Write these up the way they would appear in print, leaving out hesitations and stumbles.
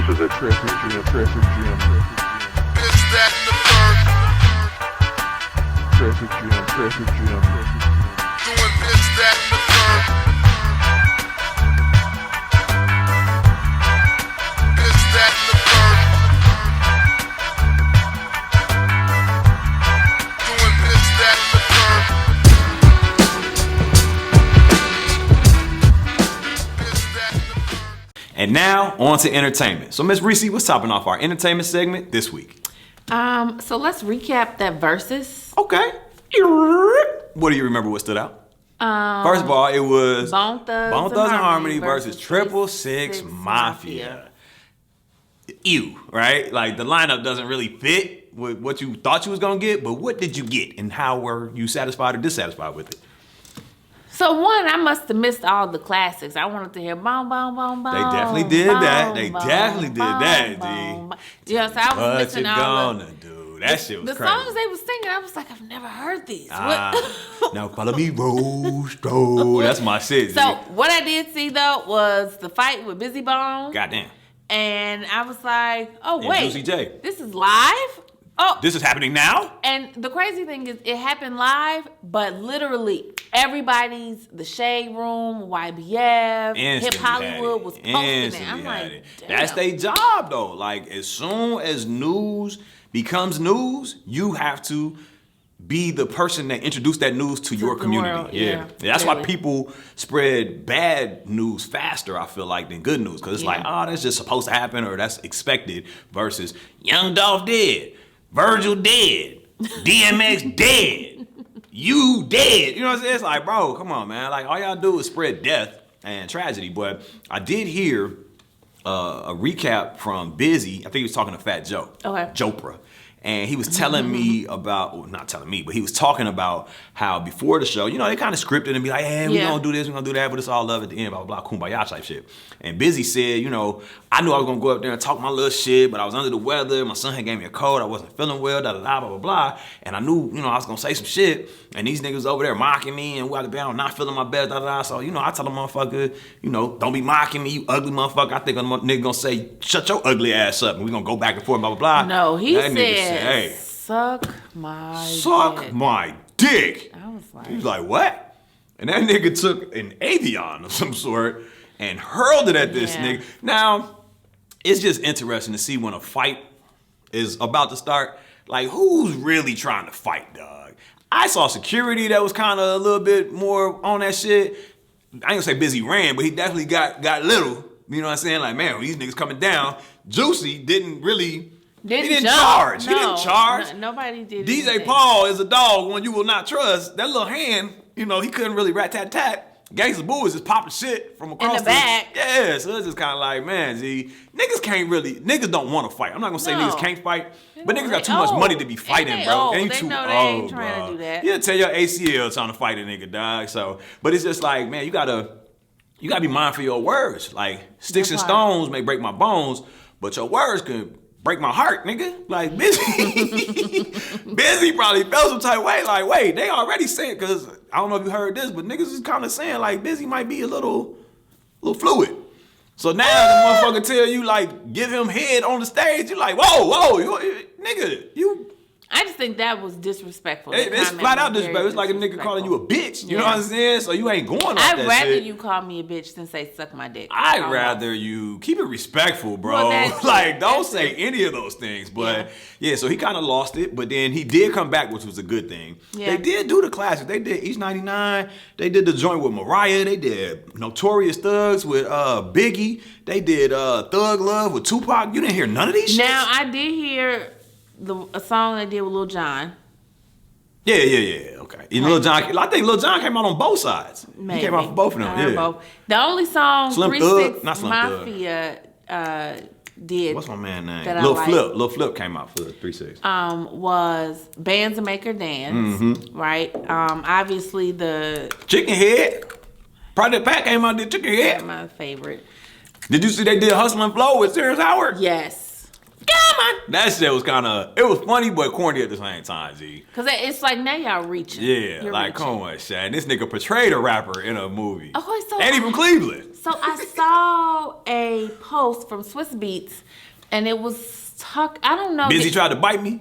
This is a traffic jam. It's that in the third. Traffic jam. Doing it's that in the third. It's that in the third. Doing it's that in the third. It's that in the third. And now, on to entertainment. So, Miss Rici, what's topping off our entertainment segment this week? So let's recap that versus. Okay. What do you remember what stood out? First of all, it was Bone Thugs and and Harmony Harmony versus versus 666 Mafia. Mafia. Ew, right? Like, the lineup doesn't really fit with what you thought you was going to get, but what did you get, and how were you satisfied or dissatisfied with it? So one, I must have missed all the classics. I wanted to hear boom, boom, boom, boom. They definitely did that. They definitely did that, G. Yeah, so I was What missing you all gonna do? That shit was the crazy. songs they was singing. I was like, I've never heard these. Now follow me, Rose. That's my shit. G. So what I did see though was the fight with Busy Bone. Goddamn. And I was like, oh And wait, Juicy J. this is live? Oh, This is happening now? and the crazy thing is, it happened live, but literally everybody's the Shade Room, YBF, Hip Hollywood was posting it. I'm like, damn. That's their job though. Like, as soon as news becomes news, you have to be the person that introduced that news to your the community. world, Yeah. That's why people spread bad news faster, I feel like, than good news. Because it's like, oh, that's just supposed to happen or that's expected, versus Young Dolph dead, Virgil dead, DMX dead, you dead. You know what I'm saying? It's like, bro, come on, man. Like, all y'all do is spread death and tragedy. But I did hear a recap from Busy. I think he was talking to Fat Joe. Okay. Jopra. And he was telling me about, well, not telling me, but he was talking about how before the show, you know, they kind of scripted and be like, hey, we're going to do this, we're going to do that, but it's all love at the end, blah, blah, blah, kumbaya type shit. And Busy said, you know, I knew I was going to go up there and talk my little shit, but I was under the weather. My son had gave me a cold. I wasn't feeling well, da, da, da, blah, blah, blah. And I knew, you know, I was going to say some shit. And these niggas over there mocking me and I'm not feeling my best, da, da, da. So, you know, I tell the motherfucker, you know, don't be mocking me, you ugly motherfucker. I think a nigga going to say, shut your ugly ass up. And we're going to go back and forth, blah, blah, blah. No, he that said, nigga said, hey, suck my dick. my dick. I was like, He was like, what? And that nigga took an avion of some sort and hurled it at this nigga. Now, it's just interesting to see when a fight is about to start, like, who's really trying to fight, dog? I saw security that was kind of a little bit more on that shit. I ain't gonna say Busy ran, but he definitely got little. You know what I'm saying? Like, man, when these niggas coming down, Jussie didn't really... He didn't charge. He didn't charge. Nobody did. DJ anything. Paul is a dog one you will not trust. That little hand, you know, he couldn't really rat-tat-tat. Gangsta Boo is just popping shit from across the back. Yeah, so it's just kind of like, man, niggas don't want to fight. I'm not going to say niggas can't fight, but niggas got too much money to be fighting, bro. They too know old, they ain't bro. trying to do that. Yeah, tell your ACL trying to fight a nigga, dog. So, but it's just like, man, you gotta be mindful of your words. Like, sticks and stones may break my bones, but your words can break my heart, nigga. Like, Busy probably felt some type of way. Like, wait, they already saying, because I don't know if you heard this, but niggas is kind of saying, like, Busy might be a little fluid. So now the motherfucker tell you, like, give him head on the stage. You like, whoa, nigga, you... I just think that was disrespectful. It's flat out disrespectful. It's like a nigga calling you a bitch. You know what I'm saying? So you ain't going off that shit. I'd rather you call me a bitch than say suck my dick. I'd rather you keep it respectful, bro. Well, like, don't say any of those things. But yeah, so he kind of lost it. But then he did come back, which was a good thing. Yeah. They did do the classics. They did East 99. They did the joint with Mariah. They did Notorious Thugs with Biggie. They did Thug Love with Tupac. You didn't hear none of these shit? Now, I did hear a song they did with Lil Jon. Yeah. Okay. Lil Jon, I think Lil Jon came out on both sides. Maybe. He came out for both of them. Yeah. Both. The only song Slim 3-6 not Slim Mafia did. What's my man name? That Lil Flip came out for 3-6. Was Bands That Make Her Dance. Right. Obviously the Chicken Head. Project Pat came out and did Chicken Head. my favorite. Did you see they did Hustle and Flow with Terrence Howard? Yes. Come on. That shit was kind of, it was funny but corny at the same time, G. Because it's like now y'all reaching. Yeah, You're like, reaching. come on, Shad. This nigga portrayed a rapper in a movie. Okay, so And he from Cleveland. So I saw a post from Swiss Beats, and it was I don't know. Busy tried to bite me.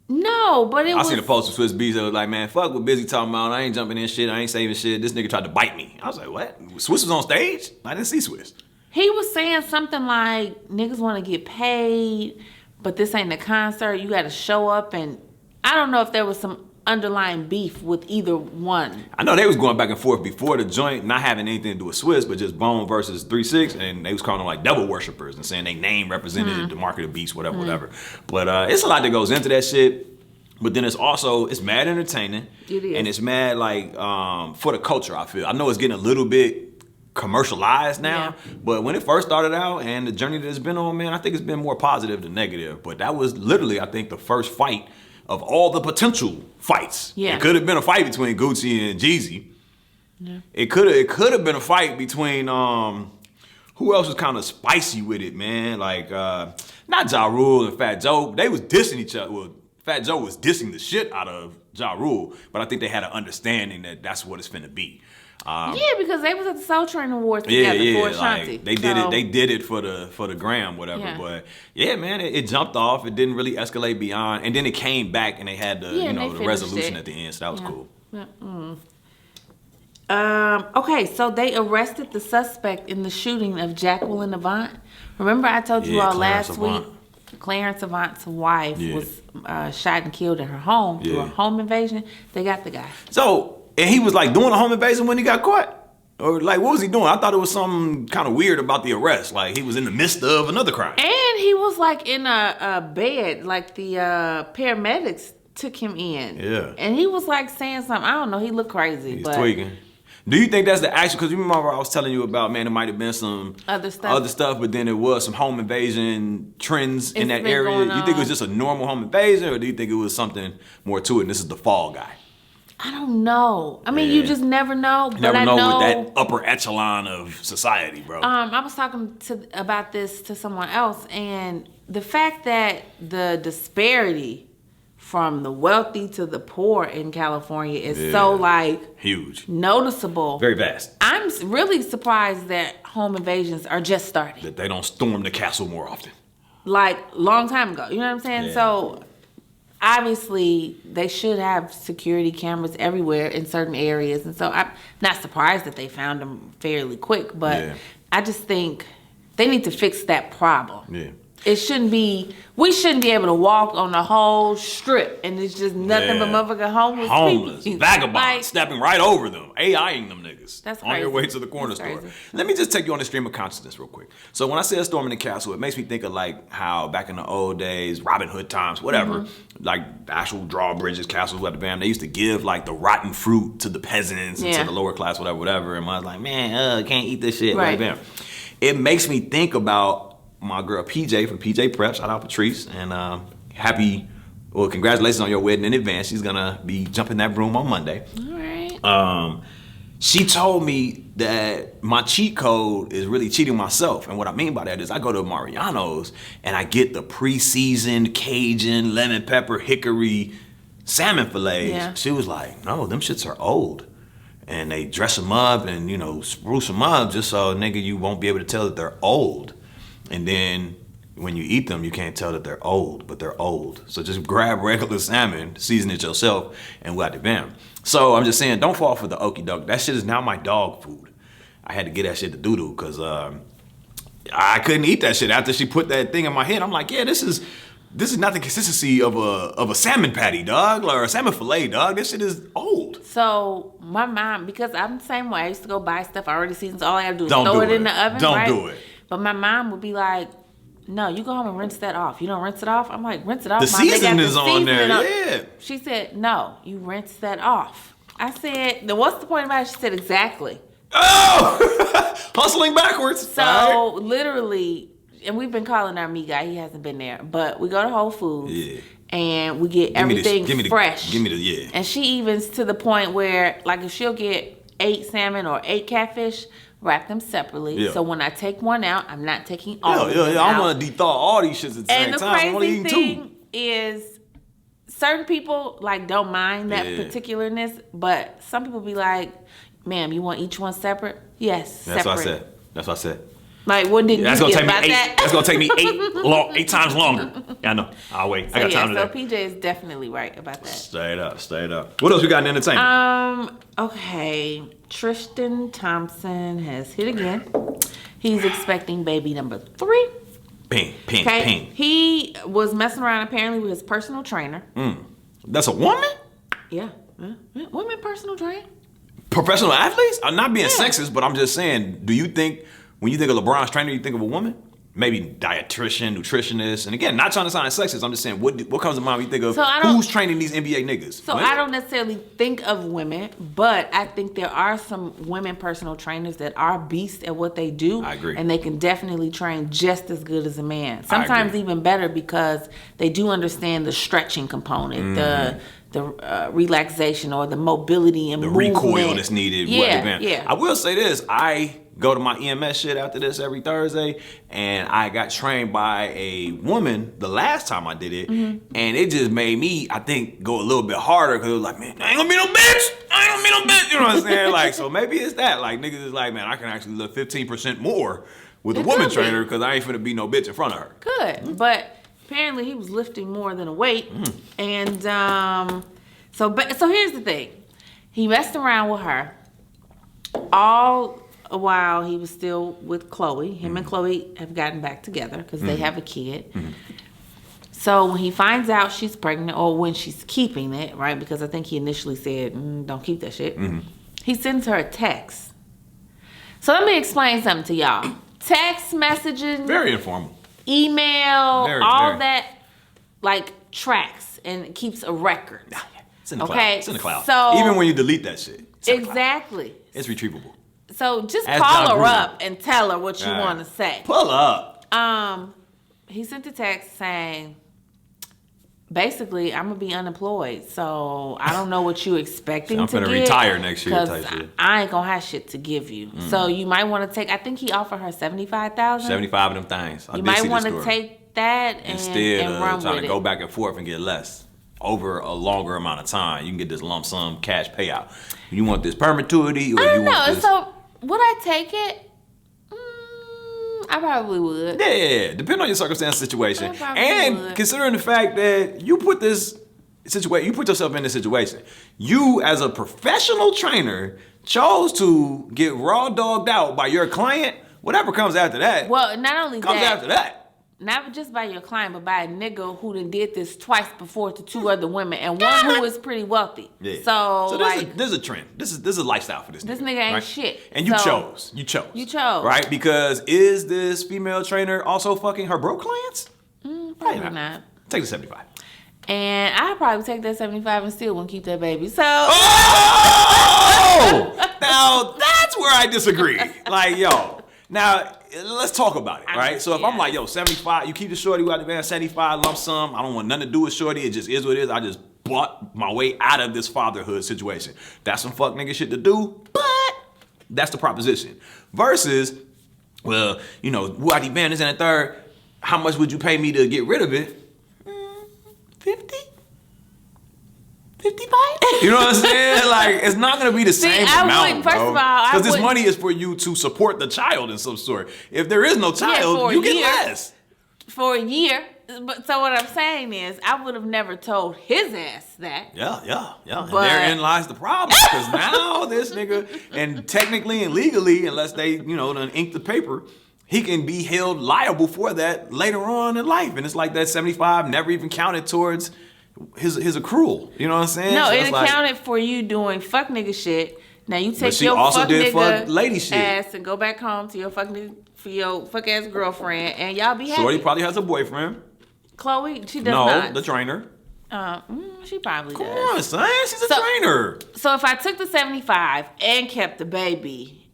No, but I seen the post of Swiss Beats that was like, man, fuck what Busy talking about. I ain't jumping in shit. I ain't saving shit. This nigga tried to bite me. I was like, what? Swiss was on stage? I didn't see Swiss. He was saying something like, niggas want to get paid, but this ain't a concert. You got to show up. And I don't know if there was some underlying beef with either one. I know they was going back and forth before the joint, not having anything to do with Swiss, but just Bone versus 3-6, and they was calling them like devil worshippers and saying they name represented the mark of the beast, whatever. But it's a lot that goes into that shit. But then it's mad entertaining. It is. And it's mad like for the culture, I feel. I know it's getting a little bit commercialized now, but when it first started out and the journey that it's been on, man, I think it's been more positive than negative. But that was literally, I think, the first fight of all the potential fights. Yeah. It could have been a fight between Gucci and Jeezy. Yeah. It could have been a fight between who else was kind of spicy with it, man? Like not Ja Rule and Fat Joe. They was dissing each other. Well, Fat Joe was dissing the shit out of Ja Rule, but I think they had an understanding that that's what it's finna be. Because they was at the Soul Train Awards together for Ashanti. Like, they did it for the gram, whatever. Yeah. But yeah, man, it jumped off. It didn't really escalate beyond, and then it came back, and they had the the resolution at the end. So that was cool. Okay, so they arrested the suspect in the shooting of Jacqueline Avant. Remember, I told you all last week. Clarence Avant's wife was shot and killed in her home through a home invasion. They got the guy. So. And he was like doing a home invasion when he got caught? Or like, what was he doing? I thought it was something kind of weird about the arrest. Like he was in the midst of another crime. And he was like in a bed, like the paramedics took him in. Yeah. And he was like saying something. I don't know. He looked crazy. He's tweaking. Do you think that's the action? Because you remember I was telling you about, man, there might have been some other stuff, but then there was some home invasion trends in that area. You think it was just a normal home invasion, or do you think it was something more to it, and this is the fall guy? I don't know. I mean, you just never know. But I know with that upper echelon of society, bro. I was talking about this to someone else, and the fact that the disparity from the wealthy to the poor in California is so like huge, noticeable, very vast. I'm really surprised that home invasions are just starting. That they don't storm the castle more often. Like long time ago, you know what I'm saying? Yeah. So. Obviously, they should have security cameras everywhere in certain areas. And so I'm not surprised that they found them fairly quick. But I just think they need to fix that problem. Yeah. We shouldn't be able to walk on the whole strip and it's just nothing but motherfucking homeless people. Vagabonds, like, stepping right over them, AIing them niggas. That's crazy. On your way to the corner store. Let me just take you on the stream of consciousness real quick. So when I say storming the castle, it makes me think of like how back in the old days, Robin Hood times, whatever, like actual drawbridges, castles, whatever, they used to give like the rotten fruit to the peasants and to the lower class, whatever. And I was like, man, can't eat this shit. Right. It makes me think about my girl PJ from PJ Prep, shout out Patrice, and congratulations on your wedding in advance. She's gonna be jumping that broom on Monday. All right. She told me that my cheat code is really cheating myself, and what I mean by that is I go to Mariano's and I get the pre-seasoned Cajun, lemon pepper, hickory salmon fillets. Yeah. She was like, no, them shits are old. And they dress them up and, spruce them up just so, nigga, you won't be able to tell that they're old. And then when you eat them, you can't tell that they're old, but they're old. So just grab regular salmon, season it yourself, and what the bam. So I'm just saying, don't fall for the okie doke. That shit is now my dog food. I had to get that shit to Doodoo because I couldn't eat that shit after she put that thing in my head. I'm like, yeah, this is not the consistency of a salmon patty, dog, or a salmon fillet, dog. This shit is old. So my mom, because I'm the same way, I used to go buy stuff already seasoned. So all I gotta do is throw it in the oven. Don't do it. But my mom would be like, no, you go home and rinse that off. You don't rinse it off? I'm like, rinse it off. The seasoning is on there, yeah. She said, no, you rinse that off. I said, then what's the point about it? She said, exactly. Oh! Hustling backwards. So literally, and we've been calling our meat guy. He hasn't been there. But we go to Whole Foods and we get everything fresh. And she even's to the point where, like, if she'll get 8 salmon or 8 catfish, wrap them separately. Yeah. So when I take one out, I'm not taking all of them out. I want to de-thaw all these shits at the same time. And the crazy thing is, certain people don't mind that particularness, but some people be like, ma'am, you want each one separate? Yes, That's separate. what I said. That's what I said. Like, what did That's you gonna get take me about eight. that? That's gonna take me eight times longer. Yeah, I know. I'll wait. I got time So today. PJ is definitely right about that. Straight up. What else we got in entertainment? Okay. Tristan Thompson has hit again. He's expecting baby number 3. Ping. Okay. He was messing around apparently with his personal trainer. That's a woman? Yeah. Women personal trainer. Professional athletes? I'm not being Yeah. sexist, but I'm just saying, do you think, when you think of LeBron's trainer, you think of a woman? Maybe dietitian, nutritionist. And again, not trying to sound sexist. I'm just saying, what comes to mind when you think of who's training these NBA niggas? So Women? I don't necessarily think of women, but I think there are some women personal trainers that are beasts at what they do. I agree. And they can definitely train just as good as a man. I Sometimes agree. even better because they do understand the stretching component, the relaxation or the mobility and the movement. recoil that's needed. Yeah. I will say this. I go to my EMS shit after this every Thursday, and I got trained by a woman the last time I did it, and it just made me, I think, go a little bit harder because it was like, man, I ain't gonna be no bitch. You know what I'm saying? Like, so maybe it's that. Like, niggas is like, man, I can actually lift 15% more with a It woman could be. trainer because I ain't finna be no bitch in front of her. Good, but apparently he was lifting more than a weight, and so here's the thing: he messed around with her all while he was still with Chloe. Him and Chloe have gotten back together because they have a kid. So when he finds out she's pregnant, or when she's keeping it, right? Because I think he initially said, "Don't keep that shit." He sends her a text. So let me explain something to y'all. Text messaging, Very informal. email, all very. that, like, tracks and keeps a record. It's in the Okay, cloud. It's in the cloud. so- Even when you delete that shit. It's in the cloud. Exactly. It's retrievable. So just Ask call John her Gruden. up and tell her what you All right. want to say. Pull up. He sent a text saying, basically, I'm gonna be unemployed, so I don't know what you expecting I'm to finna get, retire next year 'cause type shit. I ain't gonna have shit to give you. So you might want to take. I think he offered her 75,000. 75 of them things. I You did see might the want to story. take that and Instead and of run trying with to go it. back and forth and get less over a longer amount of time, you can get this lump sum cash payout. You want this perpetuity, or I you don't know. want this? So would I take it? I probably would. Yeah, depending on your circumstance, situation, I probably and would. considering the fact that you put this situation, you put yourself in this situation. You, as a professional trainer, chose to get raw dogged out by your client. Whatever comes after that, Well, not only comes that, after that. not just by your client, but by a nigga who done did this twice before to 2 other women, and one who is pretty wealthy. Yeah. So there's a trend. This is a lifestyle for this nigga. This nigga ain't right? shit. And you So- chose. You chose. You chose. Right? Because is this female trainer also fucking her broke clients? probably not. Take the 75. And I'd probably take that 75 and still wouldn't keep that baby. So Oh! Now that's where I disagree. Like, yo. Now, let's talk about it, right? So if I'm like, yo, 75, you keep the shorty out the van, 75 lump sum, I don't want nothing to do with shorty, it just is what it is. I just bought my way out of this fatherhood situation. That's some fuck nigga shit to do, but that's the proposition. Versus, well, you know, Waddy Van is in a third, how much would you pay me to get rid of it? 50? 55? You know what I'm saying? Like, it's not gonna be the same I amount, wouldn't- first bro. of all, I Because this wouldn't- money is for you to support the child in some sort. If there is no for child, a you get year. less. for a year. But so what I'm saying is, I would have never told his ass that. Yeah. And But- therein lies the problem. Because now this nigga, and technically and legally, unless they, done ink the paper, he can be held liable for that later on in life. And it's like that 75 never even counted towards his accrual. You know what I'm saying? No, So it it's like- accounted for you doing fuck nigga shit. Now you take she your also fuck did nigga fuck lady shit. ass and go back home to your fuck ass girlfriend, and y'all be happy. Shorty probably has a boyfriend. Chloe, she does No, not. the trainer. She probably Come does. on, son. She's a So- trainer. So if I took the 75 and kept the baby,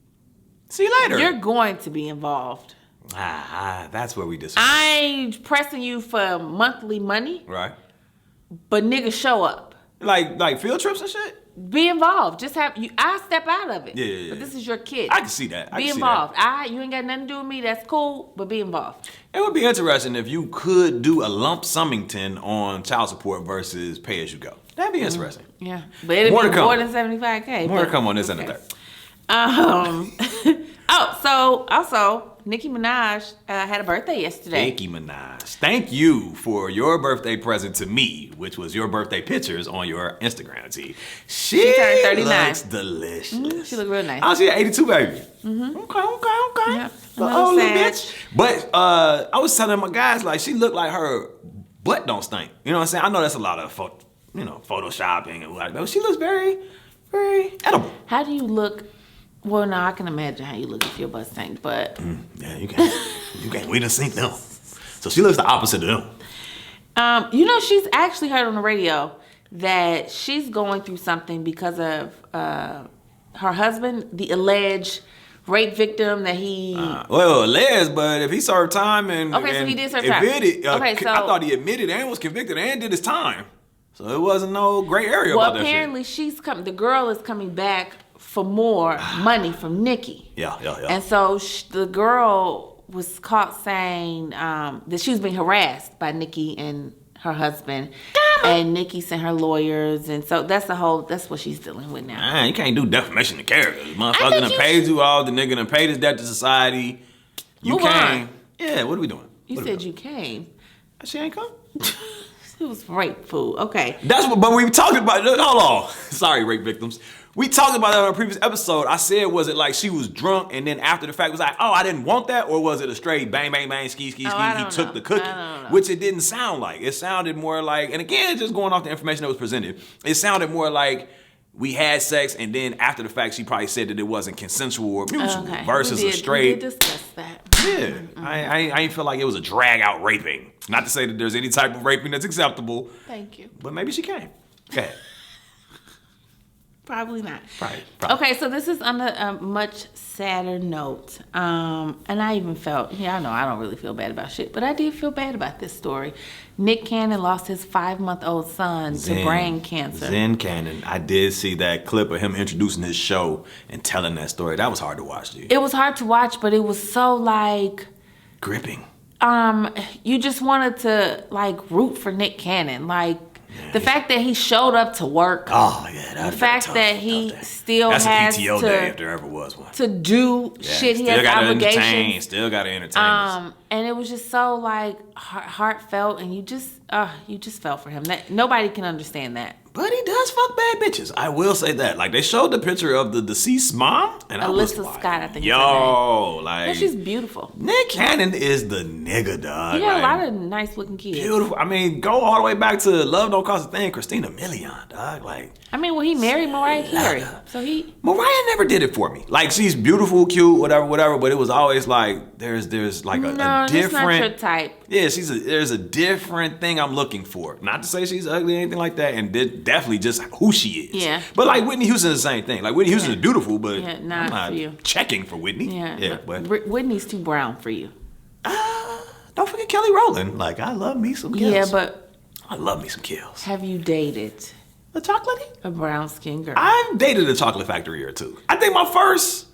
See you later. you're going to be involved. That's where we disagree. I ain't pressing you for monthly money, Right? but niggas show up. Like field trips and shit? Be involved. Just have you. I step out of it. Yeah. But this is your kid. I can see that. Be involved. You ain't got nothing to do with me. That's cool. But be involved. It would be interesting if you could do a lump summington on child support versus pay as you go. That'd be interesting. Yeah. But it'd More be to come. more than 75K. More to but- come on this and the okay. third. Oh, so also Nicki Minaj had a birthday yesterday. Nicki Minaj. Thank you for your birthday present to me, which was your birthday pictures on your Instagram feed. She turned 39. looks delicious. She look real nice. Oh, she 82, baby. Okay. Yep. The Little old little sad. bitch. But I was telling my guys, like, she looked like her butt don't stink. You know what I'm saying? I know that's a lot of, photoshopping and like that. She looks very, very edible. How do you look? Well, no, I can imagine how you look if your butt stank, but Yeah, you can't. We done seen them. So she looks the opposite of them. she's actually heard on the radio that she's going through something because of her husband, the alleged rape victim that he. Alleged, but if he served time and Okay, so he did serve time. admitted, Okay, so I thought he admitted and was convicted and did his time. So it wasn't no gray area well, about that shit. apparently the girl is coming back for more money from Nicki. Yeah. And so the girl was caught saying that she was being harassed by Nicki and her husband. And Nicki sent her lawyers. And so that's what she's dealing with now. Man, you can't do defamation of character. Motherfucker done paid you all. The nigga done paid his debt to society. You Move came. on. Yeah, what are we doing? You said you came. She ain't come. It was rape food. Okay. But we talked about it. Hold on. Sorry, rape victims. We talked about that on a previous episode. I said, was it like she was drunk and then after the fact was like, oh, I didn't want that? Or was it a straight bang, bang, bang, ski, he took the cookie? Which it didn't sound like. It sounded more like, and again, just going off the information that was presented, it sounded more like we had sex and then after the fact, she probably said that it wasn't consensual or mutual versus a straight. We did discuss that. Yeah. I ain't feel like it was a drag out raping. Not to say that there's any type of raping that's acceptable. Thank you. But maybe she came. Okay. Probably not. Probably. Okay, so this is on a much sadder note. And I even felt, I know I don't really feel bad about shit, but I did feel bad about this story. Nick Cannon lost his 5-month-old son to brain cancer. Zen Cannon. I did see that clip of him introducing his show and telling that story. That was hard to watch, dude. It was hard to watch, but it was so gripping. You just wanted to root for Nick Cannon. The fact that he showed up to work. Oh, yeah. The fact that he still has has a PTO day if there ever was one. to do shit. He has obligations. Still got to entertain us. And it was just so heartfelt, and you just felt for him. Nobody can understand that. But he does fuck bad bitches. I will say that. They showed the picture of the deceased mom, and I was Alyssa like, Scott, I think. Yo, she's beautiful. Nick Cannon is the nigga, dog. He got a lot of nice looking kids. Beautiful. I mean, go all the way back to Love Don't Cost a Thing, Christina Milian, dog. He married Mariah Carey, so Mariah never did it for me. She's beautiful, cute, whatever. But it was always there's a different. That's not your type. Yeah, there's a different thing I'm looking for. Not to say she's ugly or anything like that, and definitely just who she is. Yeah. But Whitney Houston's the same thing. Whitney Houston is beautiful, but I'm not not for you. checking for Whitney. Yeah. But Whitney's too brown for you. don't forget Kelly Rowland. I love me some kills. Yeah, but I love me some kills. have you dated A chocolatey? a brown skin girl? I've dated a chocolate factory or two. I think my first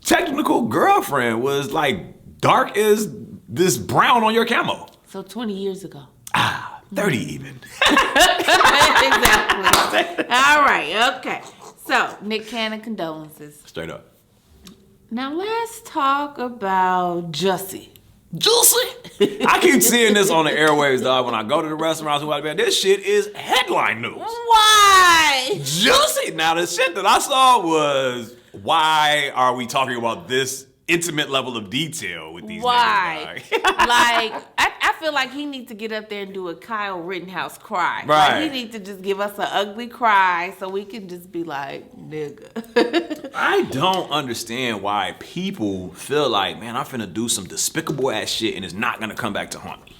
technical girlfriend was dark as this brown on your camo. So 20 years ago. 30 even. Exactly. All right. Okay. So Nick Cannon condolences. Straight up. Now let's talk about Jussie. Jussie? I keep seeing this on the airwaves, dog. When I go to the restaurants and whatever, this shit is headline news. Why? Jussie. Now the shit that I saw was, why are we talking about this intimate level of detail with these Why? niggas, dog? I feel like he needs to get up there and do a Kyle Rittenhouse cry. Right. He needs to just give us an ugly cry so we can just be like, nigga. I don't understand why people feel like, man, I'm finna do some despicable ass shit and it's not gonna come back to haunt me.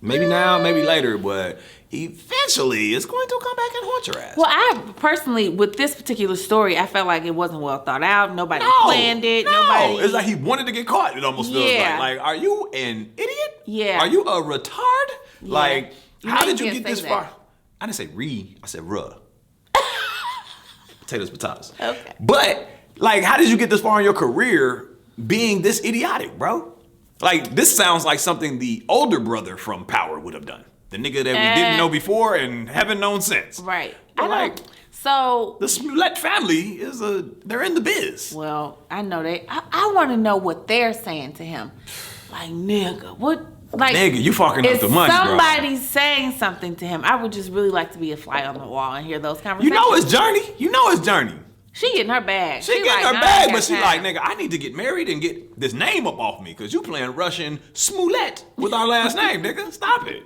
Maybe now, maybe later, but eventually it's going to come back and haunt your ass. Well, I personally, with this particular story, I felt like it wasn't well thought out. Nobody planned it. No, it's he wanted to get caught. It almost feels like, are you an idiot? Yeah. Are you a retard? Yeah. How did you can't get this say far? that. I didn't say I said ruh. Potatoes. Okay. But, how did you get this far in your career being this idiotic, bro? This sounds like something the older brother from Power would have done. The nigga that we didn't know before and haven't known since. Right. But So The Smollet family they're in the biz. well, I know I want to know what they're saying to him. Like, nigga, what? Like, Nigga, you fucking up the money, bro. somebody's saying something to him, I would just really like to be a fly on the wall and hear those conversations. You know it's Journey. She getting her bag. She getting like, her nah, I bag, ain't but got she time. like, nigga, I need to get married and get this name up off me because you playing Russian Smollet with our last name, nigga. Stop it.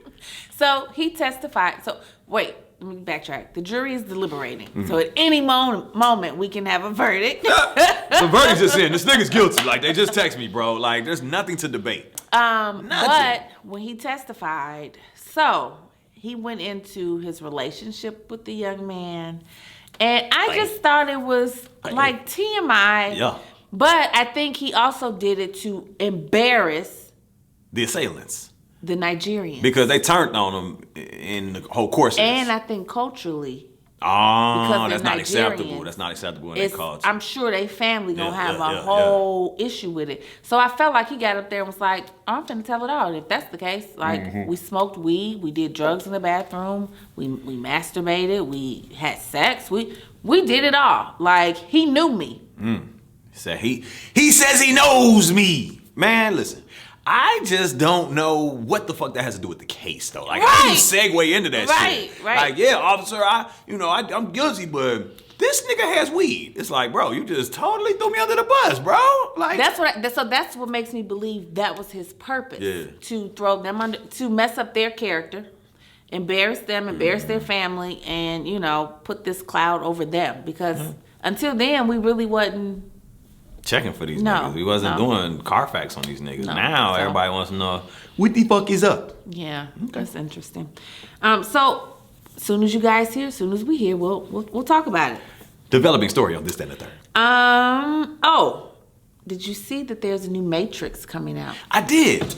So he testified. So wait, let me backtrack. The jury is deliberating. Mm-hmm. So at any moment we can have a verdict. The verdict's just in. This nigga's guilty. Like, they just text me, bro. Like, there's nothing to debate. But when he testified, so he went into his relationship with the young man, and I just thought it was like TMI. Yeah. But I think he also did it to embarrass The assailants. the Nigerians. Because they turned on him in the whole course of this. And I think culturally, Oh, because that's they're not acceptable. Nigerians, That's not acceptable in their culture. I'm sure they family gonna Yeah, have yeah, a yeah, whole issue with it. So I felt like he got up there and was like, I'm finna tell it all. And if that's the case, like, Mm-hmm. we smoked weed, we did drugs in the bathroom, we masturbated, we had sex, we did it all. Like, he knew me. He says he knows me. Man, listen. I just don't know what the fuck that has to do with the case, though. Like, how do you segue into that shit? Right. Like, yeah, officer, I'm guilty, but this nigga has weed. It's like, bro, you just totally threw me under the bus, bro. Like, That's what makes me believe that was his purpose. Yeah. To throw them under, to mess up their character, embarrass them, embarrass their family, and, put this cloud over them. Because until then, we really wasn't checking for these No, niggas. We wasn't no. doing Carfax on these niggas. No, Now so- everybody wants to know what the fuck is up. Yeah, that's interesting. So as soon as you guys hear, as soon as we hear, we'll talk about it. Developing story on this, that, and the third. Oh, did you see that there's a new Matrix coming out? I did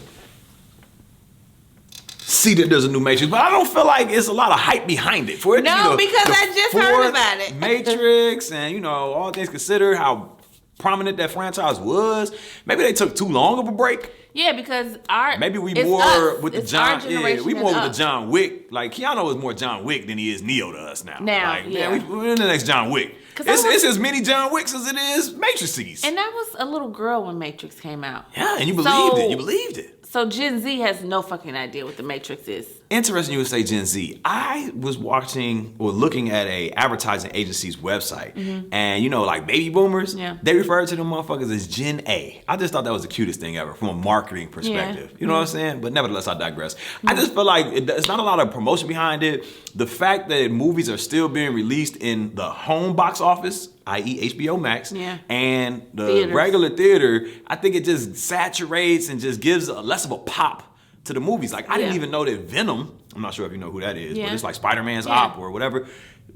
see that there's a new Matrix, but I don't feel like it's a lot of hype behind it. For it No, to be because I just heard fourth about it. Matrix, and all things considered, how prominent that franchise was. Maybe they took too long of a break. Yeah, because Maybe we it's more us. with the It's our John. Yeah, generation we and more with the us. John Wick. Like, Keanu is more John Wick than he is Neo to us now. Like, yeah. man, we're in the next John Wick. 'Cause It's as many John Wicks as it is Matrices. And that was a little girl when Matrix came out. Yeah, and you believed it. You believed it. So Gen Z has no fucking idea what the Matrix is. Interesting you would say Gen Z. I was watching or looking at a advertising agency's website, and like baby boomers, Yeah. they refer to them motherfuckers as Gen A. I just thought that was the cutest thing ever from a marketing perspective. You know what I'm saying? But nevertheless, I digress. I just feel like it's not a lot of promotion behind it. The fact that movies are still being released in the home box office, i.e. HBO Max, Yeah. and the Theaters. regular theater, I think it just saturates and just gives less of a pop to the movies. Like, I didn't Yeah. even know that Venom, I'm not sure if you know who that is, Yeah. but it's like Spider-Man's Yeah. op or whatever.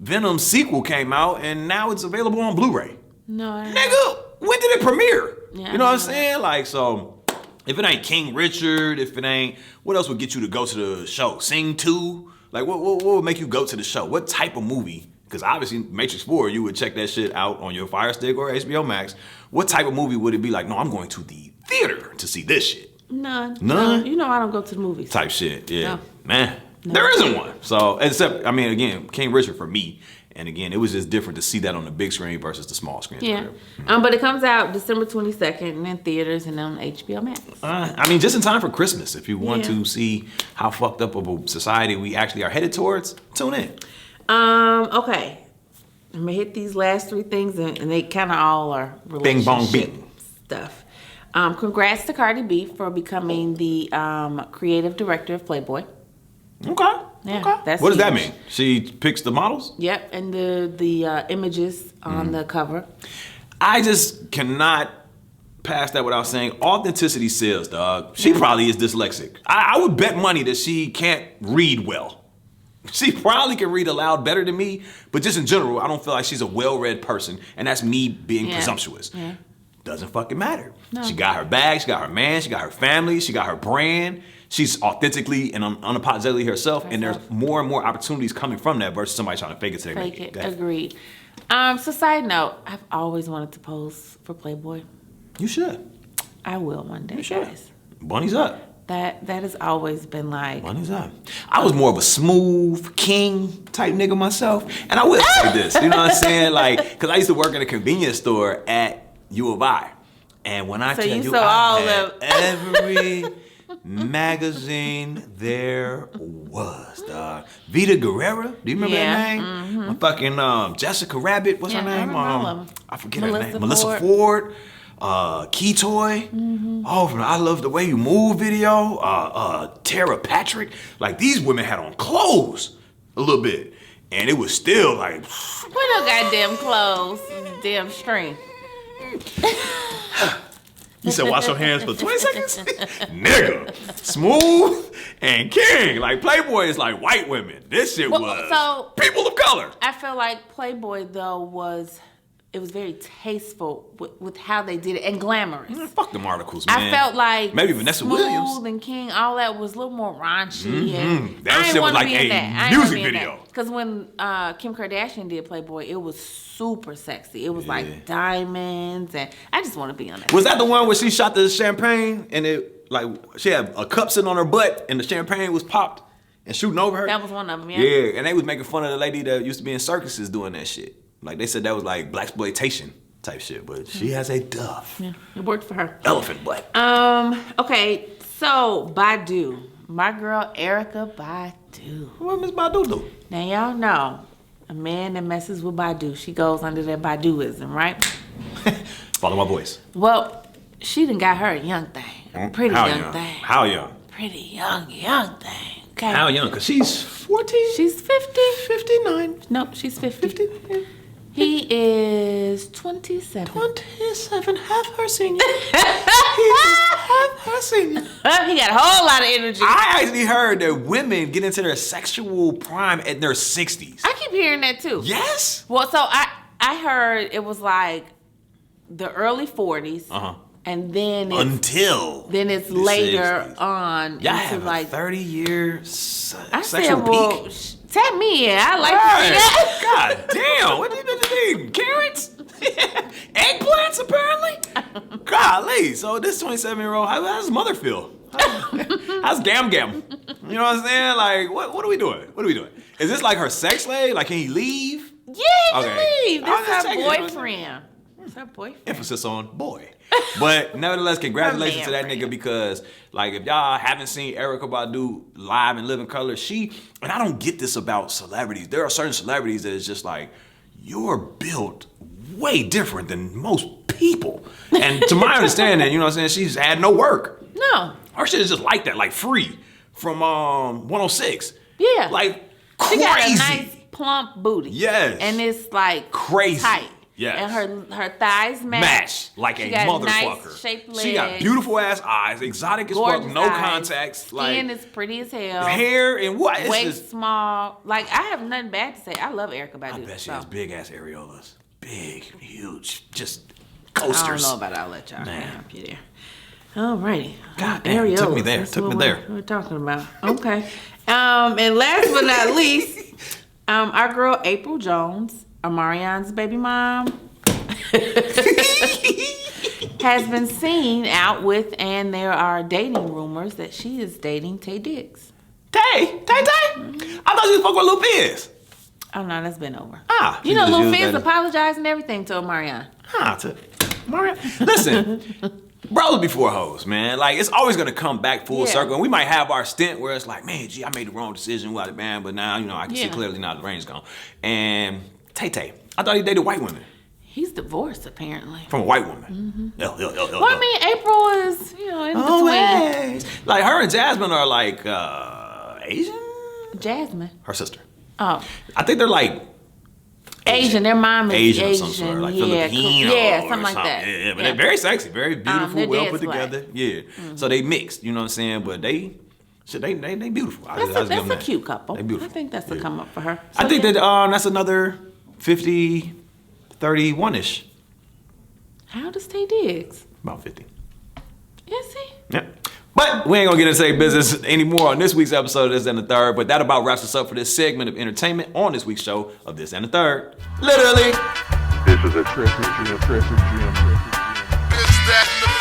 Venom's sequel came out and now it's available on Blu-ray. No, I don't. Nigga, when did it premiere? Yeah, you know I what I'm know saying? Like, so if it ain't King Richard, if it ain't, what else would get you to go to the show? Sing 2? Like, what would make you go to the show? What type of movie? Because obviously, Matrix 4, you would check that shit out on your Fire Stick or HBO Max. What type of movie would it be like, no, I'm going to the theater to see this shit? None. None? No, I don't go to the movies. Type shit, yeah. No. Man, there isn't one. So, except, again, King Richard for me. And again, it was just different to see that on the big screen versus the small screen. Yeah. But it comes out December 22nd in theaters and on HBO Max. Just in time for Christmas. If you want Yeah. to see how fucked up of a society we actually are headed towards, tune in. Okay. I'm gonna hit these last three things, and they kind of all are Bing, bong, relationship bing. stuff. Congrats to Cardi B for becoming the creative director of Playboy. Okay. Yeah, Okay. that's What does that huge. mean? She picks the models? Yep, and the images on the cover. I just cannot pass that without saying authenticity sells, dog. She probably is dyslexic. I would bet money that she can't read well. She probably can read aloud better than me, but just in general, I don't feel like she's a well-read person, and that's me being Yeah. presumptuous. Yeah. Doesn't fucking matter. No. She got her bag, she got her man, she got her family, she got her brand. She's authentically and unapologetically herself, and there's more and more opportunities coming from that versus somebody trying to fake it till they make Fake it. it. Go ahead. Agreed. So side note, I've always wanted to pose for Playboy. You should. I will one day, You should. guys. Bunny's up. That has always been like. Money's up. I was more of a smooth king type nigga myself, and I will say this, you know what I'm saying? Like, because I used to work in a convenience store at U of I, and when I tell you I had every magazine there was, Vita Guerrera, do you remember that name? Mm-hmm. Fucking Jessica Rabbit, what's her name? I forget her name. Melissa Ford. Keytoy, I Love the Way You Move video, Tara Patrick. Like, these women had on clothes a little bit, and it was still like, what no goddamn clothes, damn string. You said wash your hands for 20 seconds? Nigga, smooth and king. Like, Playboy is like white women. This shit was people of color. I feel like Playboy though was very tasteful with how they did it and glamorous. Man, fuck them articles, man. I felt like maybe Vanessa Smooth Williams and King, all that was a little more raunchy. And that shit was like a music video. Because when Kim Kardashian did Playboy, it was super sexy. It was like diamonds, and I just want to be on that. Was that the one where she shot the champagne and it like she had a cup sitting on her butt and the champagne was popped and shooting over her? That was one of them, yeah. Yeah, and they was making fun of the lady that used to be in circuses doing that shit. Like, they said that was like blaxploitation type shit, but she has a duff. Yeah, it worked for her. Elephant butt. Okay, so Badu. My girl Erykah Badu. What Miss Badu do? Now, y'all know, a man that messes with Badu, she goes under that Baduism, right? Follow my voice. Well, she done got her a young thing. A pretty young thing. How young? Pretty young thing. Okay. How young? Because she's 14? She's 50. 59. Nope, she's 50. 50? Yeah. He is 27. 27, half her senior. He's half her senior. He got a whole lot of energy. I actually heard that women get into their sexual prime at their 60s. I keep hearing that too. Yes? Well, so I heard it was like the early 40s. Uh-huh. And then it's later 60s. On y'all into have like 30-year I sexual said, well, peak. Tap me in. I like to see that. God damn! What did you need? Carrots? Eggplants, apparently. Golly! So this 27-year-old, how does his mother feel? How's Gam Gam? You know what I'm saying? Like, what are we doing? What are we doing? Is this like her sex slave? Like, can he leave? Yeah, he can leave. That's her boyfriend. That's her boyfriend. Emphasis on boy. But nevertheless, congratulations to that nigga, because like, if y'all haven't seen Erykah Badu live and live in color, and I don't get this about celebrities. There are certain celebrities that is just like, you're built way different than most people. And to my understanding, you know what I'm saying, she's had no work. No. Her shit is just like that, like Free from 106. Yeah. Like crazy. She got a nice plump booty. Yes. And it's like crazy. Tight. Yes. And her thighs match like she a got motherfucker. Nice shaped legs. She got beautiful ass eyes, exotic as fuck, no contacts. Skin is pretty as hell. Hair and what? It's waist small. Like, I have nothing bad to say. I love Erykah Badu. I bet she has big ass areolas. Big, huge, just coasters. I don't know about all that, y'all. Man. You there. Alrighty. God damn, areolas. Took me there. That's took me there. We're talking about. Okay. And last but not least, our girl April Jones, Amarion's baby mom, has been seen out with, and there are dating rumors that she is dating Taye Diggs. Tay? I thought she was fucking with Lil Fizz. Oh no, that's been over. You know, Lil Fizz apologized and everything to Omarion. To Omarion? Listen, bros before hoes, man. Like, it's always gonna come back full circle. And we might have our stint where it's like, man, gee, I made the wrong decision, man. But now, you know, I can see clearly now the rain's gone. And Tay, I thought he dated white women. He's divorced, apparently. From a white woman. Well, I mean, April is, you know, in between. Like, her and Jasmine are like Asian? Jasmine? Her sister. Oh. I think they're like Asian. Their mom is Asian. Of some sort, like Filipino. Yeah, something like that. Yeah, but they're very sexy, very beautiful, well put together. Yeah. So they mixed, you know what I'm saying? But they beautiful. That's a cute couple. They beautiful. I think that's a come up for her. So I think that that's another 50, 31-ish. How old is Taye Diggs? About 50. Is he? Yep. But we ain't gonna get into same business anymore on this week's episode of This and the Third. But that about wraps us up for this segment of entertainment on this week's show of This and the Third. Literally. This is a Christmas dream. This, that, and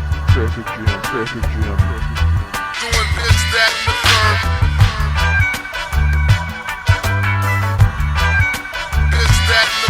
the third. traffic jam, traffic jam. Doing this, that, and the third. This, that, and the